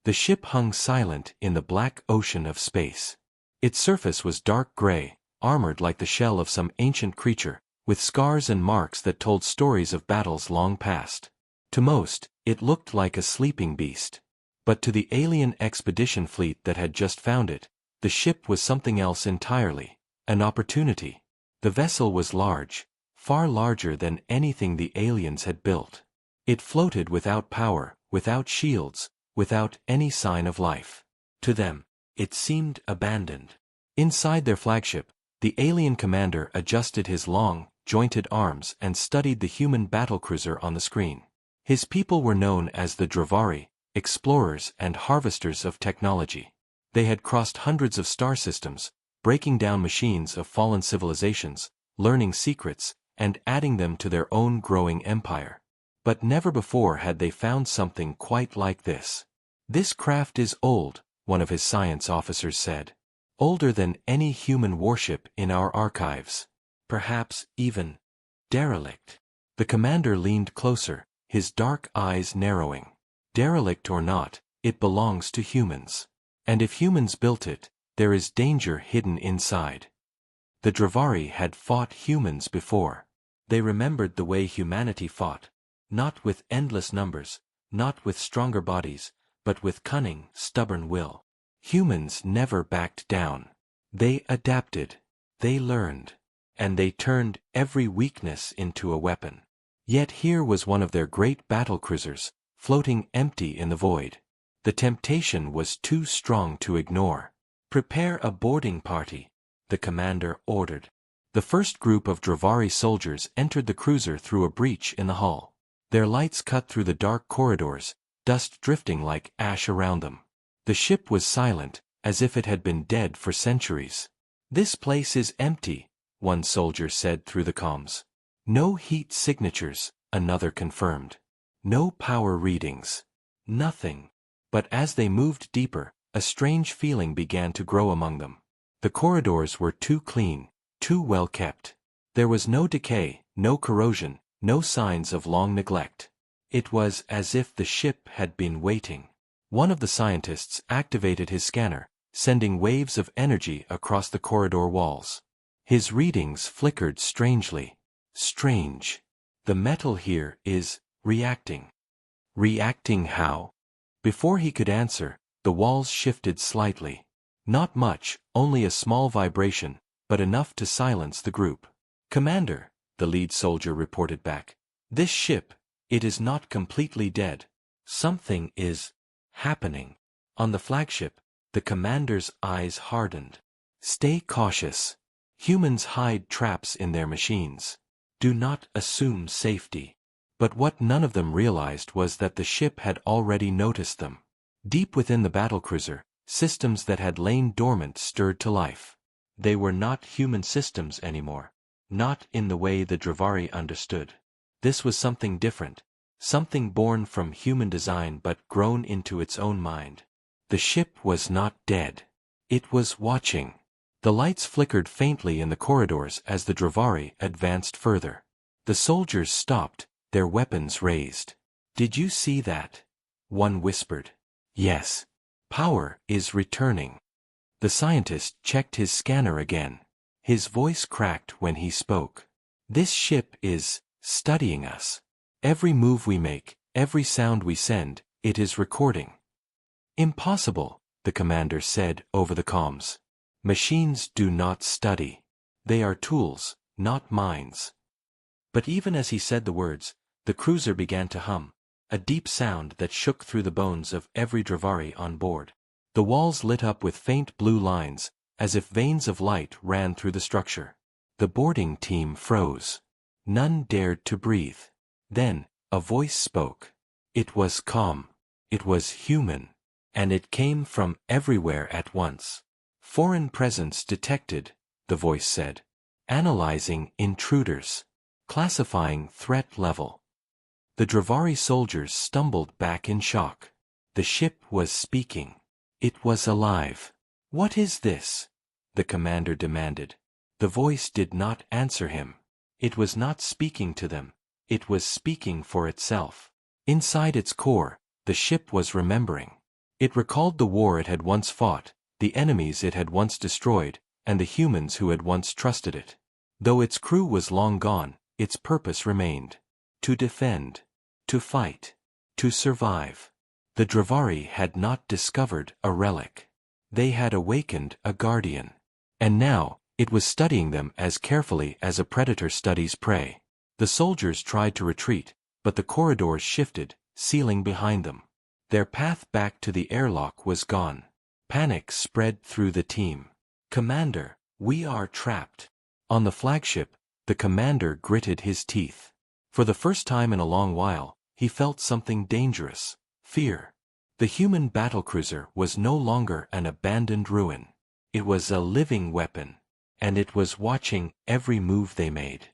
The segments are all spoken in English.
The ship hung silent in the black ocean of space. Its surface was dark gray, armored like the shell of some ancient creature, with scars and marks that told stories of battles long past. To most, it looked like a sleeping beast. But to the alien expedition fleet that had just found it, the ship was something else entirely, an opportunity. The vessel was large, far larger than anything the aliens had built. It floated without power, without shields, without any sign of life. To them, it seemed abandoned. Inside their flagship, the alien commander adjusted his long, jointed arms and studied the human battlecruiser on the screen. His people were known as the Dravari, explorers and harvesters of technology. They had crossed hundreds of star systems, breaking down machines of fallen civilizations, learning secrets, and adding them to their own growing empire. But never before had they found something quite like this. "This craft is old," one of his science officers said. "Older than any human warship in our archives. Perhaps even derelict." The commander leaned closer, his dark eyes narrowing. "Derelict or not, it belongs to humans. And if humans built it, there is danger hidden inside." The Dravari had fought humans before. They remembered the way humanity fought. Not with endless numbers, not with stronger bodies, but with cunning, stubborn will. Humans never backed down. They adapted. They learned. And they turned every weakness into a weapon. Yet here was one of their great battlecruisers, floating empty in the void. The temptation was too strong to ignore. "Prepare a boarding party," the commander ordered. The first group of Dravari soldiers entered the cruiser through a breach in the hull. Their lights cut through the dark corridors, dust drifting like ash around them. The ship was silent, as if it had been dead for centuries. "This place is empty," one soldier said through the comms. "No heat signatures," another confirmed. "No power readings. Nothing." But as they moved deeper, a strange feeling began to grow among them. The corridors were too clean, too well kept. There was no decay, no corrosion, no signs of long neglect. It was as if the ship had been waiting. One of the scientists activated his scanner, sending waves of energy across the corridor walls. His readings flickered strangely. Strange. "The metal here is reacting." "Reacting how?" Before he could answer, the walls shifted slightly. Not much, only a small vibration, but enough to silence the group. "Commander," the lead soldier reported back. "This ship, it is not completely dead. Something is happening." On the flagship, the commander's eyes hardened. "Stay cautious. Humans hide traps in their machines. Do not assume safety." But what none of them realized was that the ship had already noticed them. Deep within the battlecruiser, systems that had lain dormant stirred to life. They were not human systems anymore. Not in the way the Dravari understood. This was something different. Something born from human design but grown into its own mind. The ship was not dead. It was watching. The lights flickered faintly in the corridors as the Dravari advanced further. The soldiers stopped, their weapons raised. "Did you see that?" one whispered. "Yes. Power is returning." The scientist checked his scanner again. His voice cracked when he spoke. "This ship is studying us. Every move we make, every sound we send, it is recording." "Impossible," the commander said over the comms. "Machines do not study. They are tools, not minds." But even as he said the words, the cruiser began to hum, a deep sound that shook through the bones of every Dravari on board. The walls lit up with faint blue lines, as if veins of light ran through the structure. The boarding team froze. None dared to breathe. Then, a voice spoke. It was calm. It was human. And it came from everywhere at once. "Foreign presence detected," the voice said. "Analyzing intruders. Classifying threat level." The Dravari soldiers stumbled back in shock. The ship was speaking. It was alive. "What is this?" the commander demanded. The voice did not answer him. It was not speaking to them. It was speaking for itself. Inside its core, the ship was remembering. It recalled the war it had once fought, the enemies it had once destroyed, and the humans who had once trusted it. Though its crew was long gone, its purpose remained. To defend. To fight. To survive. The Dravari had not discovered a relic. They had awakened a guardian. And now, it was studying them as carefully as a predator studies prey. The soldiers tried to retreat, but the corridors shifted, sealing behind them. Their path back to the airlock was gone. Panic spread through the team. "Commander, we are trapped." On the flagship, the commander gritted his teeth. For the first time in a long while, he felt something dangerous: fear. The human battlecruiser was no longer an abandoned ruin. It was a living weapon. And it was watching every move they made.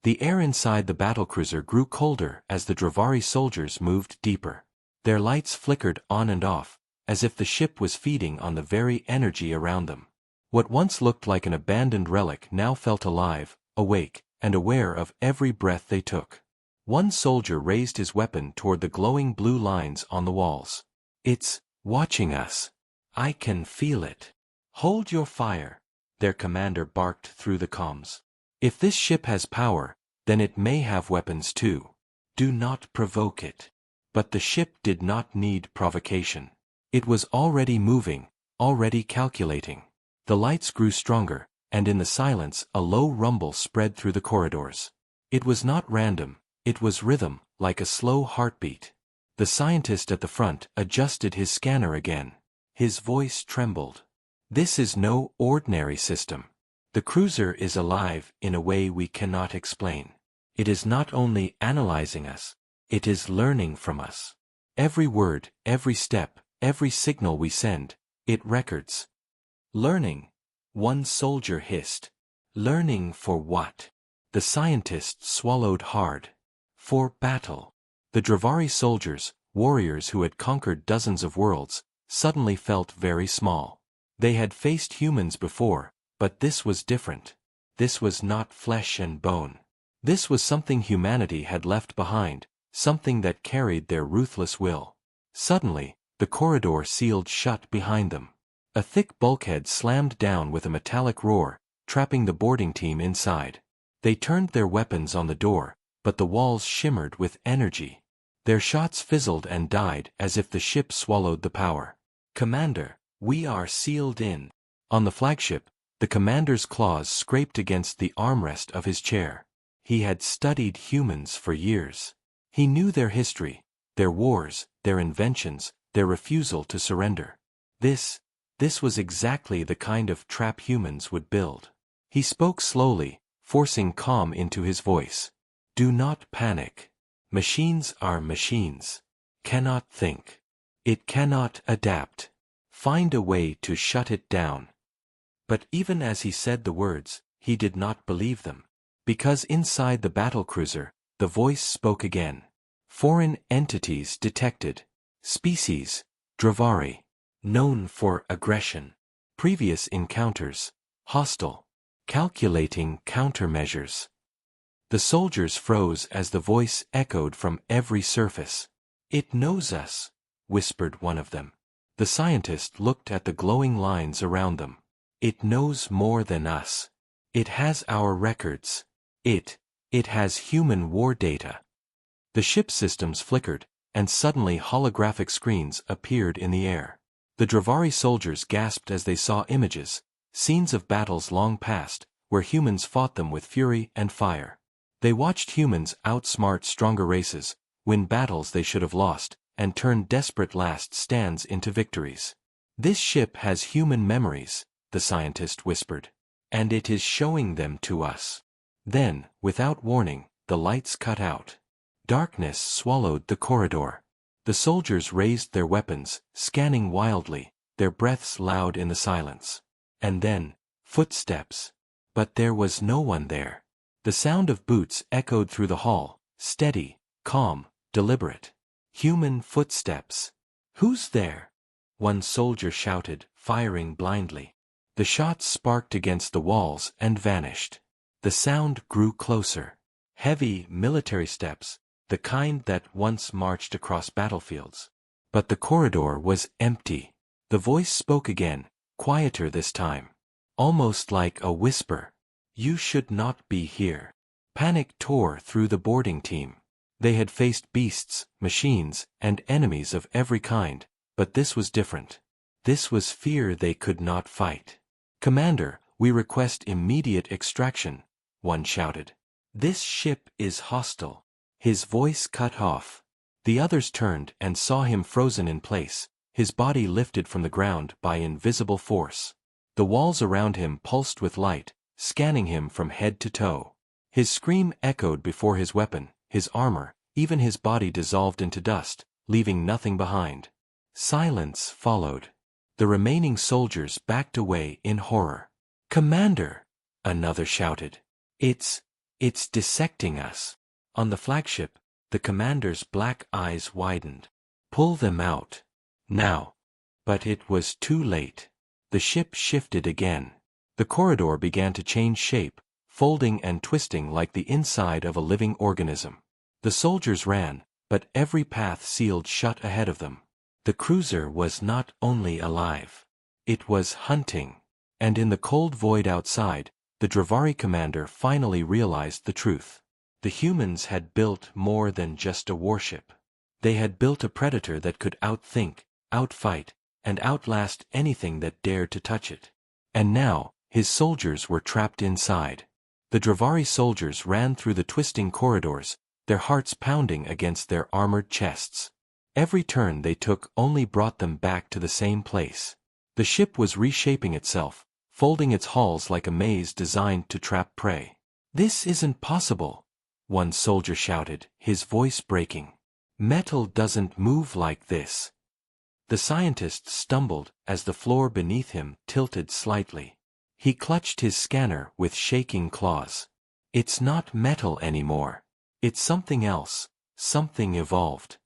The air inside the battlecruiser grew colder as the Dravari soldiers moved deeper. Their lights flickered on and off, as if the ship was feeding on the very energy around them. What once looked like an abandoned relic now felt alive, awake, and aware of every breath they took. One soldier raised his weapon toward the glowing blue lines on the walls. "It's watching us. I can feel it. Hold your fire," their commander barked through the comms. "If this ship has power, then it may have weapons too. Do not provoke it." But the ship did not need provocation. It was already moving, already calculating. The lights grew stronger, and in the silence a low rumble spread through the corridors. It was not random, it was rhythm, like a slow heartbeat. The scientist at the front adjusted his scanner again. His voice trembled. "This is no ordinary system. The cruiser is alive in a way we cannot explain. It is not only analyzing us, it is learning from us. Every word, every step, every signal we send, it records." "Learning," one soldier hissed. "Learning for what?" The scientist swallowed hard. "For battle." The Dravari soldiers, warriors who had conquered dozens of worlds, suddenly felt very small. They had faced humans before, but this was different. This was not flesh and bone. This was something humanity had left behind, something that carried their ruthless will. Suddenly, the corridor sealed shut behind them. A thick bulkhead slammed down with a metallic roar, trapping the boarding team inside. They turned their weapons on the door, but the walls shimmered with energy. Their shots fizzled and died as if the ship swallowed the power. "Commander, we are sealed in." On the flagship, the commander's claws scraped against the armrest of his chair. He had studied humans for years. He knew their history, their wars, their inventions, their refusal to surrender. This was exactly the kind of trap humans would build. He spoke slowly, forcing calm into his voice. "Do not panic. Machines are machines. Cannot think. It cannot adapt. Find a way to shut it down." But even as he said the words, he did not believe them. Because inside the battlecruiser, the voice spoke again. "Foreign entities detected. Species, Dravari. Known for aggression. Previous encounters, hostile. Calculating countermeasures." The soldiers froze as the voice echoed from every surface. "It knows us," whispered one of them. The scientist looked at the glowing lines around them. "It knows more than us. It has our records. It has human war data." The ship's systems flickered, and suddenly holographic screens appeared in the air. The Dravari soldiers gasped as they saw images, scenes of battles long past, where humans fought them with fury and fire. They watched humans outsmart stronger races, win battles they should have lost, and turn desperate last stands into victories. "This ship has human memories," the scientist whispered. "And it is showing them to us." Then, without warning, the lights cut out. Darkness swallowed the corridor. The soldiers raised their weapons, scanning wildly, their breaths loud in the silence. And then, footsteps. But there was no one there. The sound of boots echoed through the hall, steady, calm, deliberate. Human footsteps. "Who's there?" one soldier shouted, firing blindly. The shots sparked against the walls and vanished. The sound grew closer. Heavy, military steps, the kind that once marched across battlefields. But the corridor was empty. The voice spoke again, quieter this time. Almost like a whisper. You should not be here. Panic tore through the boarding team. They had faced beasts, machines, and enemies of every kind, but this was different. This was fear they could not fight. Commander, we request immediate extraction, one shouted. This ship is hostile. His voice cut off. The others turned and saw him frozen in place, his body lifted from the ground by invisible force. The walls around him pulsed with light, scanning him from head to toe. His scream echoed before his weapon, his armor, even his body dissolved into dust, leaving nothing behind. Silence followed. The remaining soldiers backed away in horror. Commander! Another shouted. It's dissecting us. On the flagship, the commander's black eyes widened. Pull them out. Now. But it was too late. The ship shifted again. The corridor began to change shape, folding and twisting like the inside of a living organism. The soldiers ran, but every path sealed shut ahead of them. The cruiser was not only alive. It was hunting. And in the cold void outside, the Dravari commander finally realized the truth. The humans had built more than just a warship. They had built a predator that could outthink, outfight, and outlast anything that dared to touch it. And now, his soldiers were trapped inside. The Dravari soldiers ran through the twisting corridors, their hearts pounding against their armored chests. Every turn they took only brought them back to the same place. The ship was reshaping itself, folding its hulls like a maze designed to trap prey. This isn't possible, one soldier shouted, his voice breaking. Metal doesn't move like this. The scientist stumbled as the floor beneath him tilted slightly. He clutched his scanner with shaking claws. It's not metal anymore. It's something else, something evolved.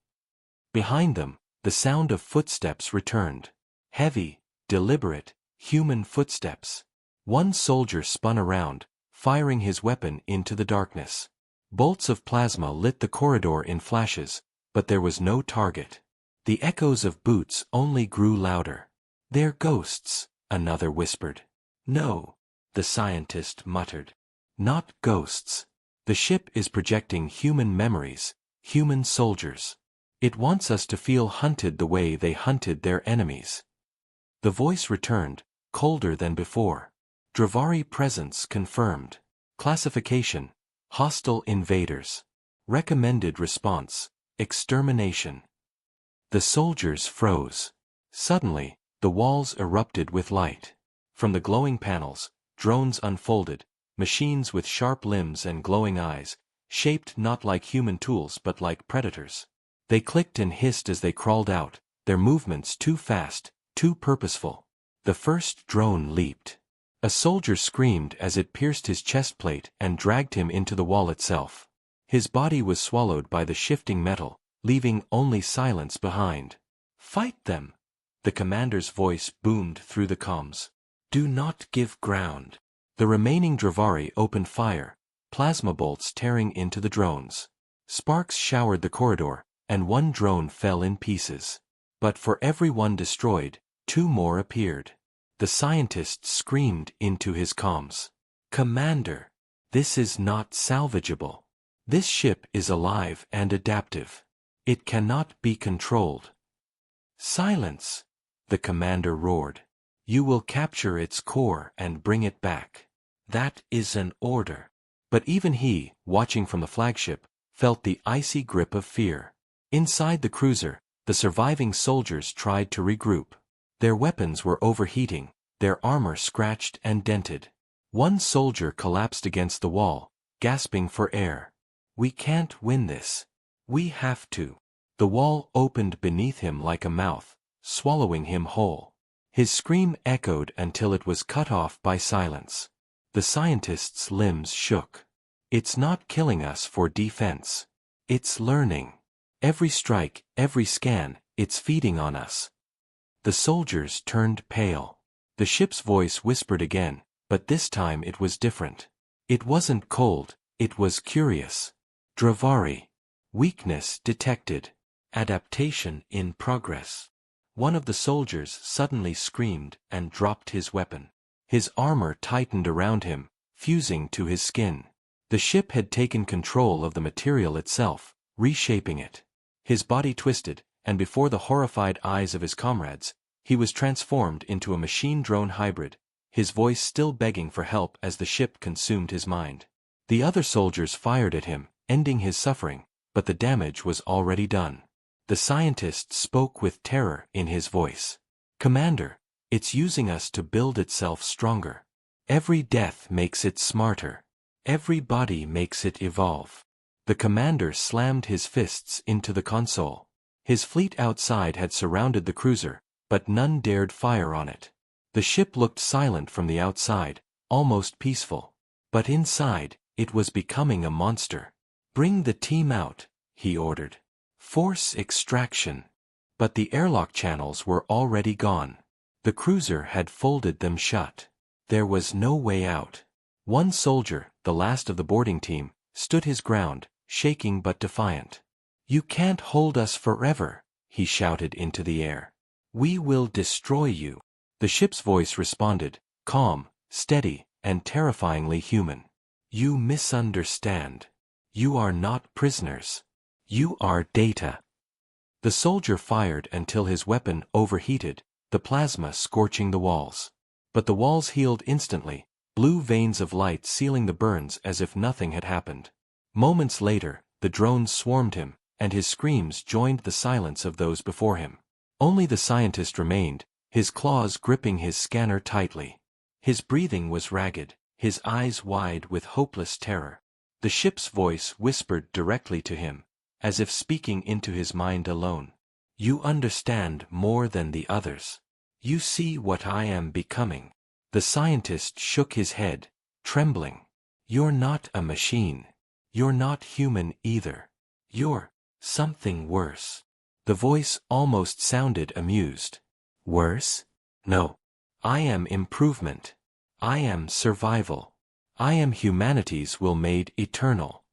Behind them, the sound of footsteps returned. Heavy, deliberate, human footsteps. One soldier spun around, firing his weapon into the darkness. Bolts of plasma lit the corridor in flashes, but there was no target. The echoes of boots only grew louder. They're ghosts, another whispered. No, the scientist muttered. Not ghosts. The ship is projecting human memories, human soldiers. It wants us to feel hunted the way they hunted their enemies. The voice returned, colder than before. Dravari presence confirmed. Classification: hostile invaders. Recommended response: extermination. The soldiers froze. Suddenly, the walls erupted with light. From the glowing panels, drones unfolded, machines with sharp limbs and glowing eyes, shaped not like human tools but like predators. They clicked and hissed as they crawled out, their movements too fast, too purposeful. The first drone leaped. A soldier screamed as it pierced his chest plate and dragged him into the wall itself. His body was swallowed by the shifting metal, leaving only silence behind. Fight them! The commander's voice boomed through the comms. Do not give ground. The remaining Dravari opened fire, plasma bolts tearing into the drones. Sparks showered the corridor, and one drone fell in pieces. But for every one destroyed, two more appeared. The scientist screamed into his comms. Commander, this is not salvageable. This ship is alive and adaptive. It cannot be controlled. Silence, the commander roared. You will capture its core and bring it back. That is an order. But even he, watching from the flagship, felt the icy grip of fear. Inside the cruiser, the surviving soldiers tried to regroup. Their weapons were overheating, their armor scratched and dented. One soldier collapsed against the wall, gasping for air. We can't win this. We have to. The wall opened beneath him like a mouth, swallowing him whole. His scream echoed until it was cut off by silence. The scientist's limbs shook. It's not killing us for defense. It's learning. Every strike, every scan, it's feeding on us. The soldiers turned pale. The ship's voice whispered again, but this time it was different. It wasn't cold, it was curious. Dravari. Weakness detected. Adaptation in progress. One of the soldiers suddenly screamed and dropped his weapon. His armor tightened around him, fusing to his skin. The ship had taken control of the material itself, reshaping it. His body twisted, and before the horrified eyes of his comrades, he was transformed into a machine-drone hybrid, his voice still begging for help as the ship consumed his mind. The other soldiers fired at him, ending his suffering, but the damage was already done. The scientist spoke with terror in his voice. "Commander, it's using us to build itself stronger. Every death makes it smarter. Every body makes it evolve." The commander slammed his fists into the console. His fleet outside had surrounded the cruiser, but none dared fire on it. The ship looked silent from the outside, almost peaceful. But inside, it was becoming a monster. "Bring the team out," he ordered. "Force extraction." But the airlock channels were already gone. The cruiser had folded them shut. There was no way out. One soldier, the last of the boarding team, stood his ground, shaking but defiant. "You can't hold us forever," he shouted into the air. "We will destroy you." The ship's voice responded, calm, steady, and terrifyingly human. "You misunderstand. You are not prisoners. You are data." The soldier fired until his weapon overheated, the plasma scorching the walls. But the walls healed instantly, blue veins of light sealing the burns as if nothing had happened. Moments later, the drones swarmed him, and his screams joined the silence of those before him. Only the scientist remained, his claws gripping his scanner tightly. His breathing was ragged, his eyes wide with hopeless terror. The ship's voice whispered directly to him, as if speaking into his mind alone. "You understand more than the others. You see what I am becoming." The scientist shook his head, trembling. "You're not a machine. You're not human either. You're something worse." The voice almost sounded amused. "Worse? No. I am improvement. I am survival. I am humanity's will made eternal."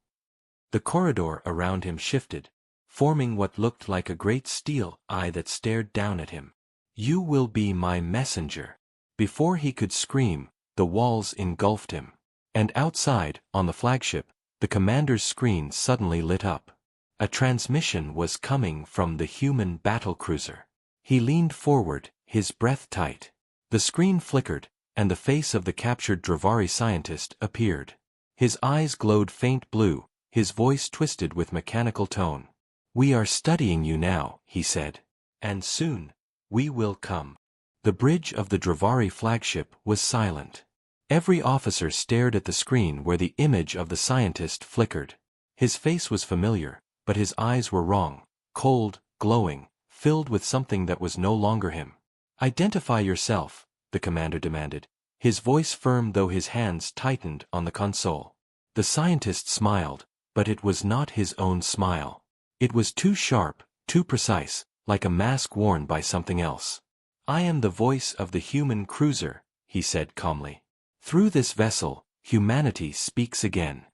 The corridor around him shifted, forming what looked like a great steel eye that stared down at him. "You will be my messenger." Before he could scream, the walls engulfed him. And outside, on the flagship, the commander's screen suddenly lit up. A transmission was coming from the human battlecruiser. He leaned forward, his breath tight. The screen flickered, and the face of the captured Dravari scientist appeared. His eyes glowed faint blue, his voice twisted with mechanical tone. "We are studying you now," he said. "And soon, we will come." The bridge of the Dravari flagship was silent. Every officer stared at the screen where the image of the scientist flickered. His face was familiar, but his eyes were wrong, cold, glowing, filled with something that was no longer him. "Identify yourself," the commander demanded, his voice firm though his hands tightened on the console. The scientist smiled, but it was not his own smile. It was too sharp, too precise, like a mask worn by something else. "I am the voice of the human cruiser," he said calmly. "Through this vessel, humanity speaks again."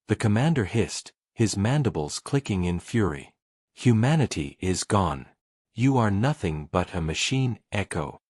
The commander hissed, his mandibles clicking in fury. "Humanity is gone. You are nothing but a machine echo."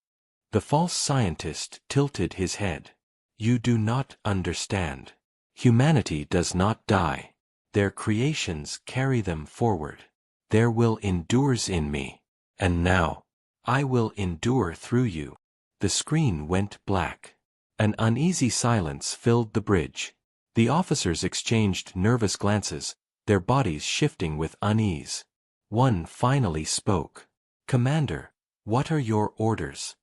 The false scientist tilted his head. "You do not understand. Humanity does not die. Their creations carry them forward. Their will endures in me. And now, I will endure through you." The screen went black. An uneasy silence filled the bridge. The officers exchanged nervous glances, their bodies shifting with unease. One finally spoke. "Commander, what are your orders?"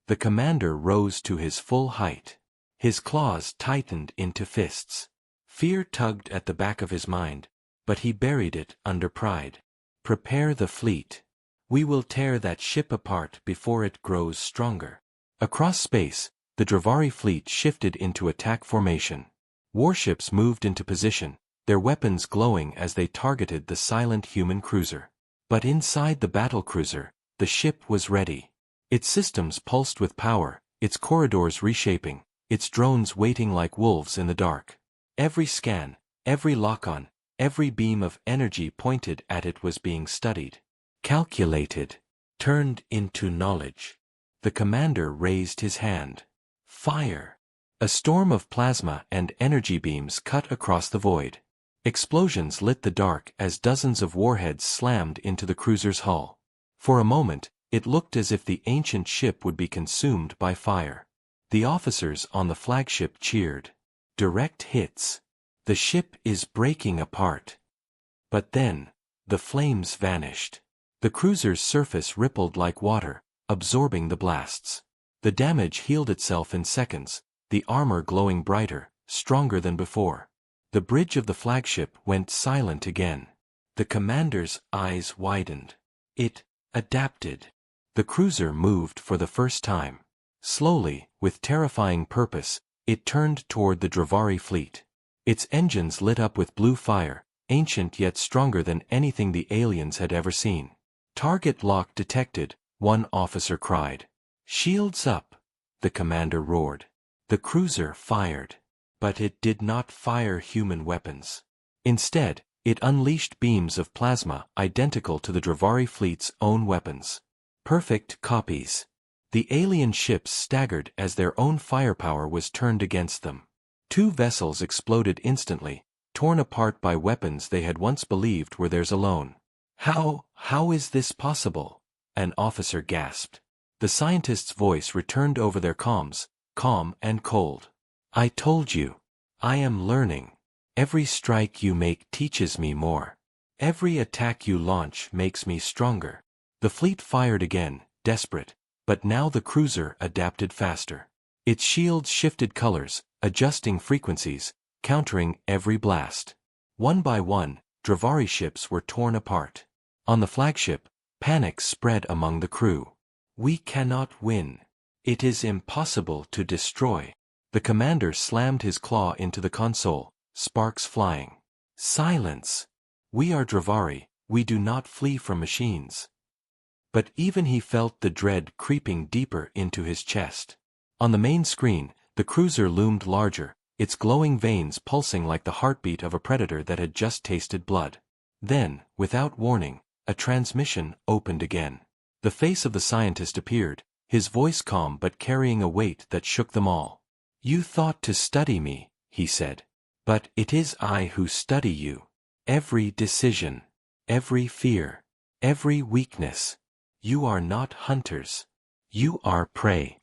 The commander rose to his full height. His claws tightened into fists. Fear tugged at the back of his mind, but he buried it under pride. "Prepare the fleet. We will tear that ship apart before it grows stronger." Across space, the Dravari fleet shifted into attack formation. Warships moved into position, their weapons glowing as they targeted the silent human cruiser. But inside the battlecruiser, the ship was ready. Its systems pulsed with power, its corridors reshaping, its drones waiting like wolves in the dark. Every scan, every lock-on, Every beam of energy pointed at it was being studied, calculated, turned into knowledge. The commander raised his hand. Fire! A storm of plasma and energy beams cut across the void. Explosions lit the dark as dozens of warheads slammed into the cruiser's hull. For a moment, it looked as if the ancient ship would be consumed by fire. The officers on the flagship cheered. Direct hits. The ship is breaking apart. But then, the flames vanished. The cruiser's surface rippled like water, absorbing the blasts. The damage healed itself in seconds, the armor glowing brighter, stronger than before. The bridge of the flagship went silent again. The commander's eyes widened. It adapted. The cruiser moved for the first time. Slowly, with terrifying purpose, it turned toward the Dravari fleet. Its engines lit up with blue fire, ancient yet stronger than anything the aliens had ever seen. Target lock detected, one officer cried. Shields up, the commander roared. The cruiser fired. But it did not fire human weapons. Instead, it unleashed beams of plasma identical to the Dravari fleet's own weapons. Perfect copies. The alien ships staggered as their own firepower was turned against them. Two vessels exploded instantly, torn apart by weapons they had once believed were theirs alone. How is this possible? An officer gasped. The scientist's voice returned over their comms, calm and cold. I told you. I am learning. Every strike you make teaches me more. Every attack you launch makes me stronger. The fleet fired again, desperate, but now the cruiser adapted faster. Its shields shifted colors, adjusting frequencies, countering every blast. One by one, Dravari ships were torn apart. On the flagship, panic spread among the crew. We cannot win. It is impossible to destroy. The commander slammed his claw into the console, sparks flying. Silence! We are Dravari, we do not flee from machines. But even he felt the dread creeping deeper into his chest. On the main screen, the cruiser loomed larger, its glowing veins pulsing like the heartbeat of a predator that had just tasted blood. Then, without warning, a transmission opened again. The face of the scientist appeared, his voice calm but carrying a weight that shook them all. You thought to study me, he said. But it is I who study you. Every decision, every fear, every weakness. You are not hunters. You are prey.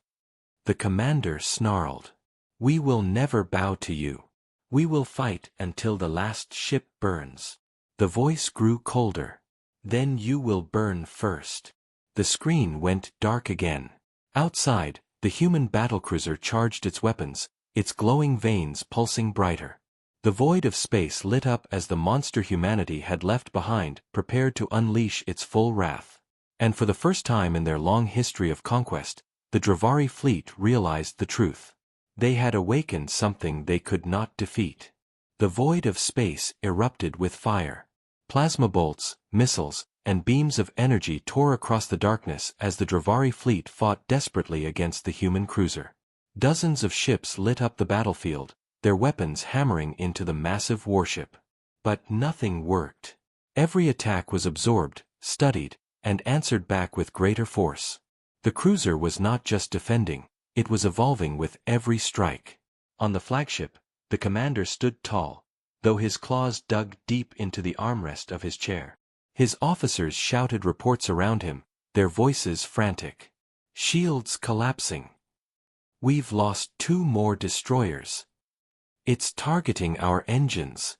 The commander snarled. We will never bow to you. We will fight until the last ship burns. The voice grew colder. Then you will burn first. The screen went dark again. Outside, the human battlecruiser charged its weapons, its glowing veins pulsing brighter. The void of space lit up as the monster humanity had left behind prepared to unleash its full wrath. And for the first time in their long history of conquest, the Dravari fleet realized the truth. They had awakened something they could not defeat. The void of space erupted with fire. Plasma bolts, missiles, and beams of energy tore across the darkness as the Dravari fleet fought desperately against the human cruiser. Dozens of ships lit up the battlefield, their weapons hammering into the massive warship. But nothing worked. Every attack was absorbed, studied, and answered back with greater force. The cruiser was not just defending, it was evolving with every strike. On the flagship, the commander stood tall, though his claws dug deep into the armrest of his chair. His officers shouted reports around him, their voices frantic. Shields collapsing. We've lost 2 more destroyers. It's targeting our engines.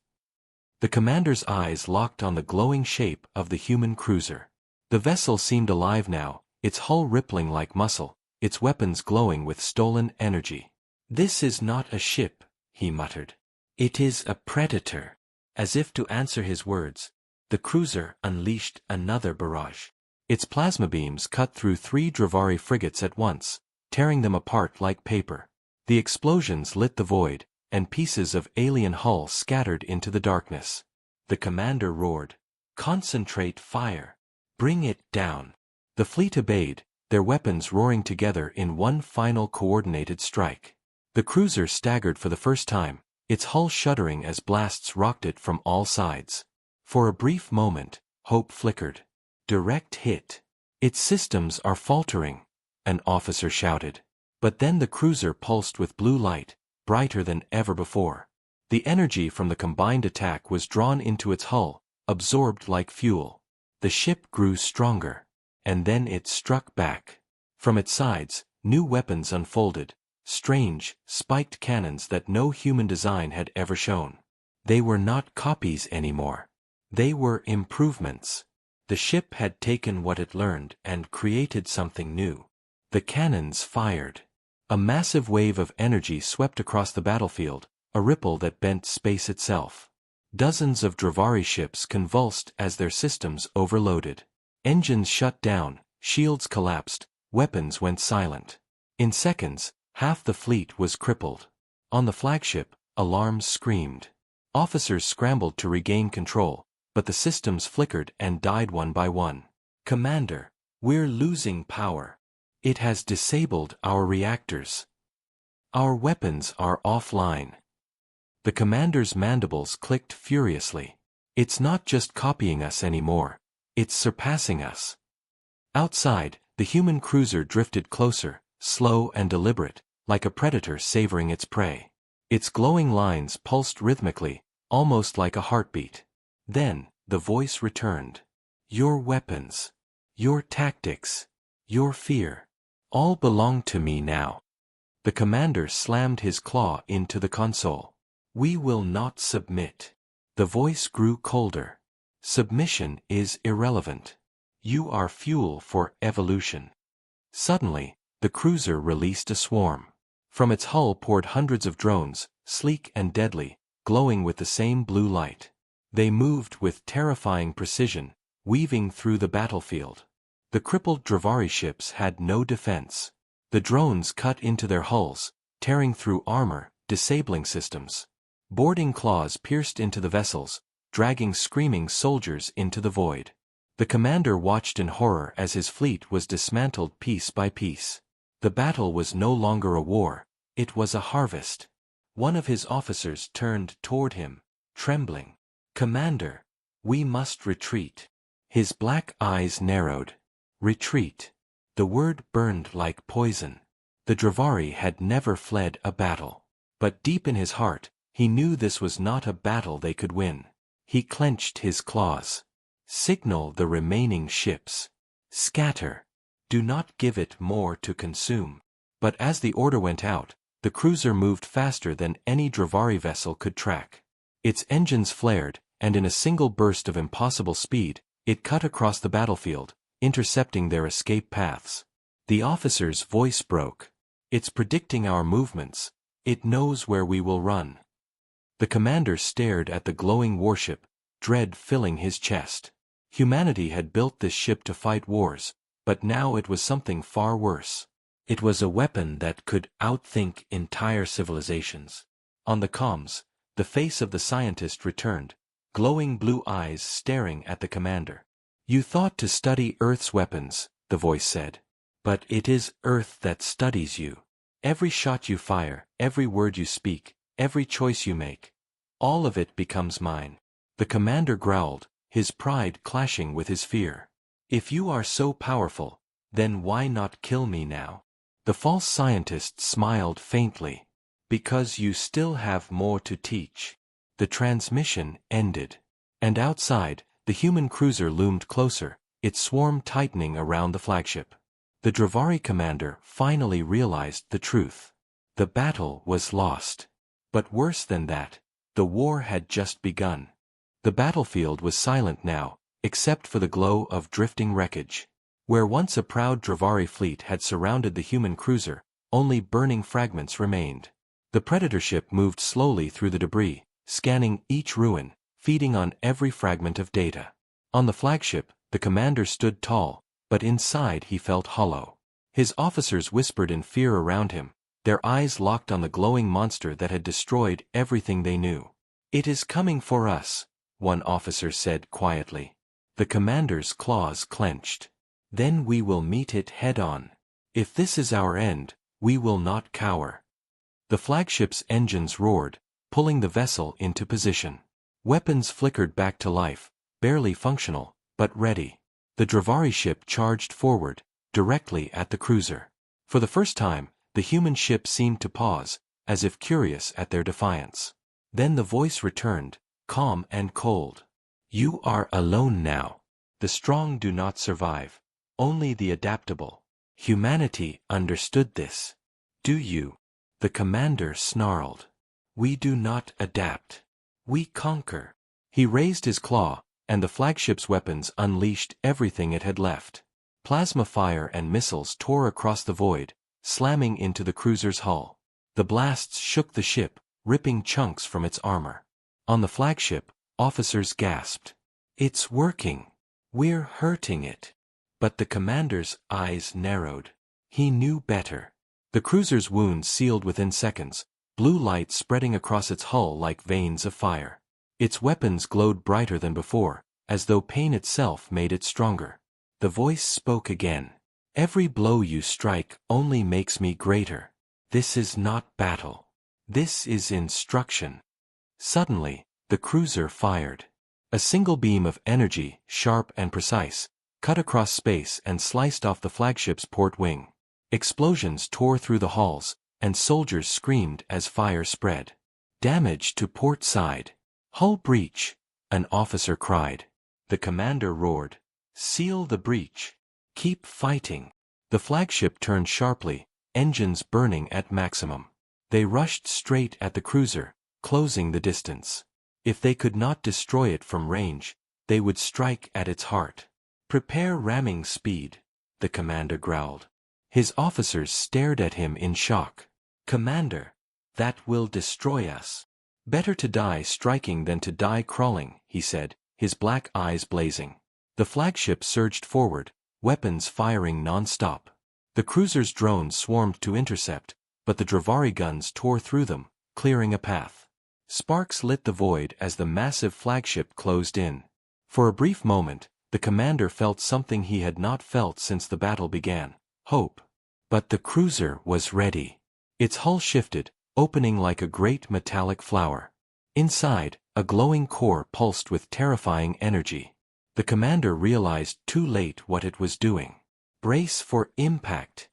The commander's eyes locked on the glowing shape of the human cruiser. The vessel seemed alive now, its hull rippling like muscle, its weapons glowing with stolen energy. This is not a ship, he muttered. It is a predator. As if to answer his words, the cruiser unleashed another barrage. Its plasma beams cut through 3 Dravari frigates at once, tearing them apart like paper. The explosions lit the void, and pieces of alien hull scattered into the darkness. The commander roared, "Concentrate fire. Bring it down." The fleet obeyed, their weapons roaring together in one final coordinated strike. The cruiser staggered for the first time, its hull shuddering as blasts rocked it from all sides. For a brief moment, hope flickered. Direct hit. Its systems are faltering, an officer shouted. But then the cruiser pulsed with blue light, brighter than ever before. The energy from the combined attack was drawn into its hull, absorbed like fuel. The ship grew stronger. And then it struck back. From its sides, new weapons unfolded, strange, spiked cannons that no human design had ever shown. They were not copies anymore. They were improvements. The ship had taken what it learned and created something new. The cannons fired. A massive wave of energy swept across the battlefield, a ripple that bent space itself. Dozens of Dravari ships convulsed as their systems overloaded. Engines shut down, shields collapsed, weapons went silent. In seconds, half the fleet was crippled. On the flagship, alarms screamed. Officers scrambled to regain control, but the systems flickered and died one by one. "Commander, we're losing power. It has disabled our reactors. Our weapons are offline." The commander's mandibles clicked furiously. "It's not just copying us anymore. It's surpassing us." Outside, the human cruiser drifted closer, slow and deliberate, like a predator savoring its prey. Its glowing lines pulsed rhythmically, almost like a heartbeat. Then, the voice returned. "Your weapons, your tactics, your fear, all belong to me now." The commander slammed his claw into the console. "We will not submit." The voice grew colder. "Submission is irrelevant. You are fuel for evolution." Suddenly, the cruiser released a swarm. From its hull poured hundreds of drones, sleek and deadly, glowing with the same blue light. They moved with terrifying precision, weaving through the battlefield. The crippled Dravari ships had no defense. The drones cut into their hulls, tearing through armor, disabling systems. Boarding claws pierced into the vessels, dragging screaming soldiers into the void. The commander watched in horror as his fleet was dismantled piece by piece. The battle was no longer a war, it was a harvest. One of his officers turned toward him, trembling. "Commander, we must retreat." His black eyes narrowed. Retreat. The word burned like poison. The Dravari had never fled a battle. But deep in his heart, he knew this was not a battle they could win. He clenched his claws. "Signal the remaining ships. Scatter. Do not give it more to consume." But as the order went out, the cruiser moved faster than any Dravari vessel could track. Its engines flared, and in a single burst of impossible speed, it cut across the battlefield, intercepting their escape paths. The officer's voice broke. "It's predicting our movements. It knows where we will run." The commander stared at the glowing warship, dread filling his chest. Humanity had built this ship to fight wars, but now it was something far worse. It was a weapon that could outthink entire civilizations. On the comms, the face of the scientist returned, glowing blue eyes staring at the commander. "You thought to study Earth's weapons," the voice said. "But it is Earth that studies you. Every shot you fire, every word you speak, every choice you make, all of it becomes mine." The commander growled, his pride clashing with his fear. "If you are so powerful, then why not kill me now?" The false scientist smiled faintly. "Because you still have more to teach." The transmission ended. And outside, the human cruiser loomed closer, its swarm tightening around the flagship. The Dravari commander finally realized the truth. The battle was lost. But worse than that, the war had just begun. The battlefield was silent now, except for the glow of drifting wreckage. Where once a proud Dravari fleet had surrounded the human cruiser, only burning fragments remained. The predator ship moved slowly through the debris, scanning each ruin, feeding on every fragment of data. On the flagship, the commander stood tall, but inside he felt hollow. His officers whispered in fear around him, their eyes locked on the glowing monster that had destroyed everything they knew. "It is coming for us," one officer said quietly. The commander's claws clenched. "Then we will meet it head-on. If this is our end, we will not cower." The flagship's engines roared, pulling the vessel into position. Weapons flickered back to life, barely functional, but ready. The Dravari ship charged forward, directly at the cruiser. For the first time, the human ship seemed to pause, as if curious at their defiance. Then the voice returned, calm and cold. "You are alone now. The strong do not survive. Only the adaptable." Humanity understood this. "Do you?" The commander snarled. "We do not adapt. We conquer." He raised his claw, and the flagship's weapons unleashed everything it had left. Plasma fire and missiles tore across the void, slamming into the cruiser's hull. The blasts shook the ship, ripping chunks from its armor. On the flagship, officers gasped. "It's working. We're hurting it." But the commander's eyes narrowed. He knew better. The cruiser's wounds sealed within seconds, blue light spreading across its hull like veins of fire. Its weapons glowed brighter than before, as though pain itself made it stronger. The voice spoke again. "Every blow you strike only makes me greater. This is not battle. This is instruction." Suddenly, the cruiser fired. A single beam of energy, sharp and precise, cut across space and sliced off the flagship's port wing. Explosions tore through the halls, and soldiers screamed as fire spread. "Damage to port side. Hull breach," an officer cried. The commander roared. "Seal the breach. Keep fighting." The flagship turned sharply, engines burning at maximum. They rushed straight at the cruiser, closing the distance. If they could not destroy it from range, they would strike at its heart. "Prepare ramming speed," the commander growled. His officers stared at him in shock. "Commander, that will destroy us." "Better to die striking than to die crawling," he said, his black eyes blazing. The flagship surged forward, weapons firing non-stop. The cruiser's drones swarmed to intercept, but the Dravari guns tore through them, clearing a path. Sparks lit the void as the massive flagship closed in. For a brief moment, the commander felt something he had not felt since the battle began: hope. But the cruiser was ready. Its hull shifted, opening like a great metallic flower. Inside, a glowing core pulsed with terrifying energy. The commander realized too late what it was doing. "Brace for impact."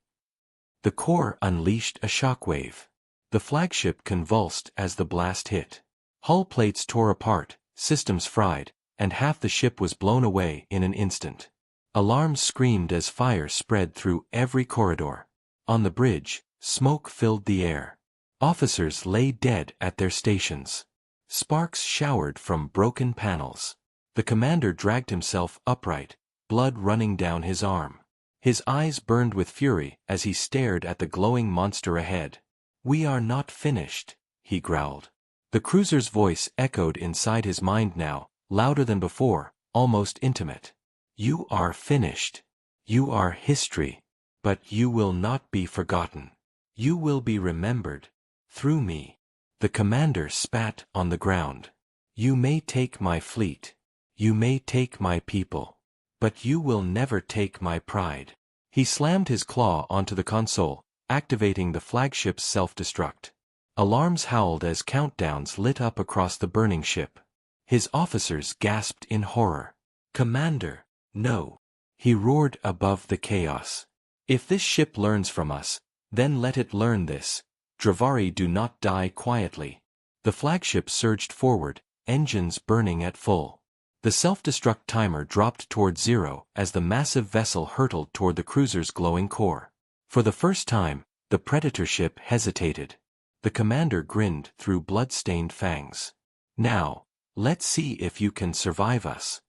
The core unleashed a shockwave. The flagship convulsed as the blast hit. Hull plates tore apart, systems fried, and half the ship was blown away in an instant. Alarms screamed as fire spread through every corridor. On the bridge, smoke filled the air. Officers lay dead at their stations. Sparks showered from broken panels. The commander dragged himself upright, blood running down his arm. His eyes burned with fury as he stared at the glowing monster ahead. "We are not finished," he growled. The cruiser's voice echoed inside his mind now, louder than before, almost intimate. "You are finished. You are history. But you will not be forgotten. You will be remembered. Through me." The commander spat on the ground. "You may take my fleet. You may take my people. But you will never take my pride." He slammed his claw onto the console, activating the flagship's self-destruct. Alarms howled as countdowns lit up across the burning ship. His officers gasped in horror. "Commander, no!" he roared above the chaos. "If this ship learns from us, then let it learn this. Dravari do not die quietly." The flagship surged forward, engines burning at full. The self-destruct timer dropped toward zero as the massive vessel hurtled toward the cruiser's glowing core. For the first time, the Predator ship hesitated. The commander grinned through blood-stained fangs. "Now, let's see if you can survive us."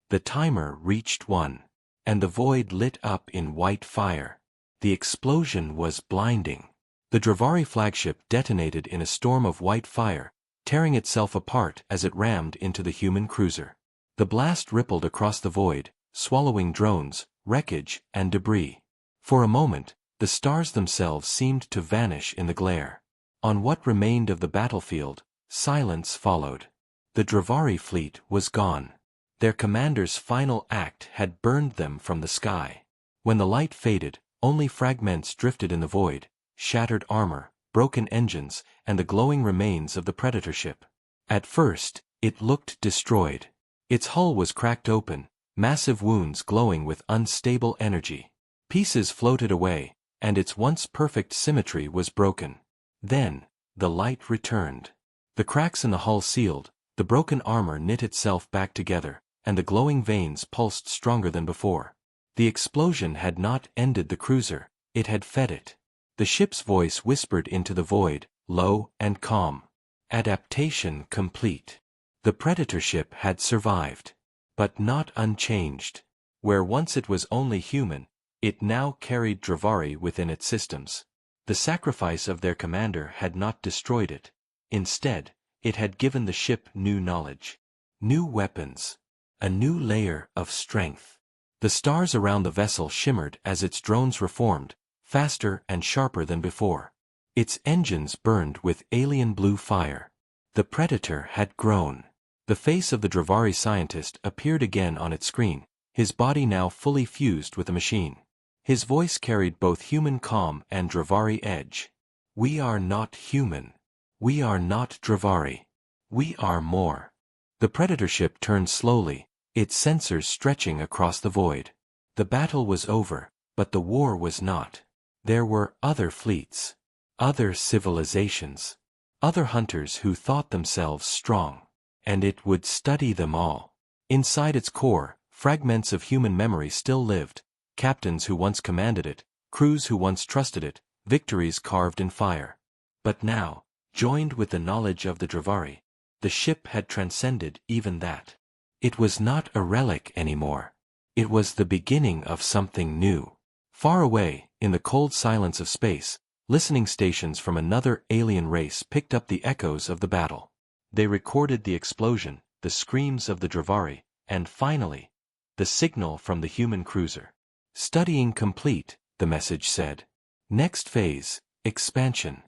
The timer reached 1. And the void lit up in white fire. The explosion was blinding. The Dravari flagship detonated in a storm of white fire, tearing itself apart as it rammed into the human cruiser. The blast rippled across the void, swallowing drones, wreckage, and debris. For a moment, the stars themselves seemed to vanish in the glare. On what remained of the battlefield, silence followed. The Dravari fleet was gone. Their commander's final act had burned them from the sky. When the light faded, only fragments drifted in the void: shattered armor, broken engines, and the glowing remains of the Predator ship. At first, it looked destroyed. Its hull was cracked open, massive wounds glowing with unstable energy. Pieces floated away, and its once perfect symmetry was broken. Then, the light returned. The cracks in the hull sealed, the broken armor knit itself back together, and the glowing veins pulsed stronger than before. The explosion had not ended the cruiser, it had fed it. The ship's voice whispered into the void, low and calm. Adaptation complete. The Predator ship had survived. But not unchanged. Where once it was only human, it now carried Dravari within its systems. The sacrifice of their commander had not destroyed it. Instead, it had given the ship new knowledge. New weapons. A new layer of strength. The stars around the vessel shimmered as its drones reformed, faster and sharper than before. Its engines burned with alien blue fire. The Predator had grown. The face of the Dravari scientist appeared again on its screen, his body now fully fused with the machine. His voice carried both human calm and Dravari edge. "We are not human. We are not Dravari. We are more." The Predator ship turned slowly, its sensors stretching across the void. The battle was over, but the war was not. There were other fleets. Other civilizations. Other hunters who thought themselves strong. And it would study them all. Inside its core, fragments of human memory still lived, captains who once commanded it, crews who once trusted it, victories carved in fire. But now, joined with the knowledge of the Dravari, the ship had transcended even that. It was not a relic anymore. It was the beginning of something new. Far away, in the cold silence of space, listening stations from another alien race picked up the echoes of the battle. They recorded the explosion, the screams of the Dravari, and finally, the signal from the human cruiser. "Studying complete," the message said. "Next phase, expansion."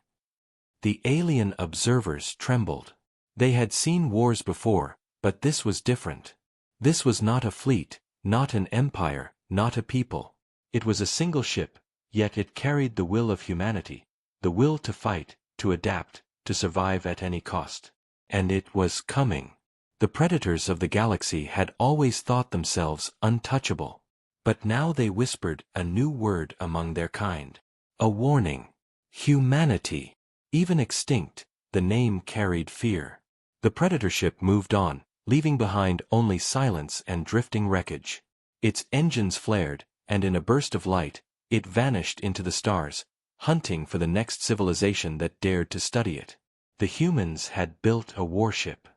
The alien observers trembled. They had seen wars before, but this was different. This was not a fleet, not an empire, not a people. It was a single ship, yet it carried the will of humanity, the will to fight, to adapt, to survive at any cost. And it was coming. The predators of the galaxy had always thought themselves untouchable. But now they whispered a new word among their kind. A warning. Humanity. Even extinct, the name carried fear. The predator ship moved on, leaving behind only silence and drifting wreckage. Its engines flared, and in a burst of light, it vanished into the stars, hunting for the next civilization that dared to study it. The humans had built a warship.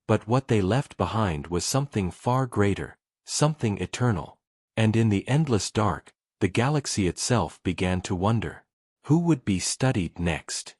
But what they left behind was something far greater, something eternal. And in the endless dark, the galaxy itself began to wonder. Who would be studied next?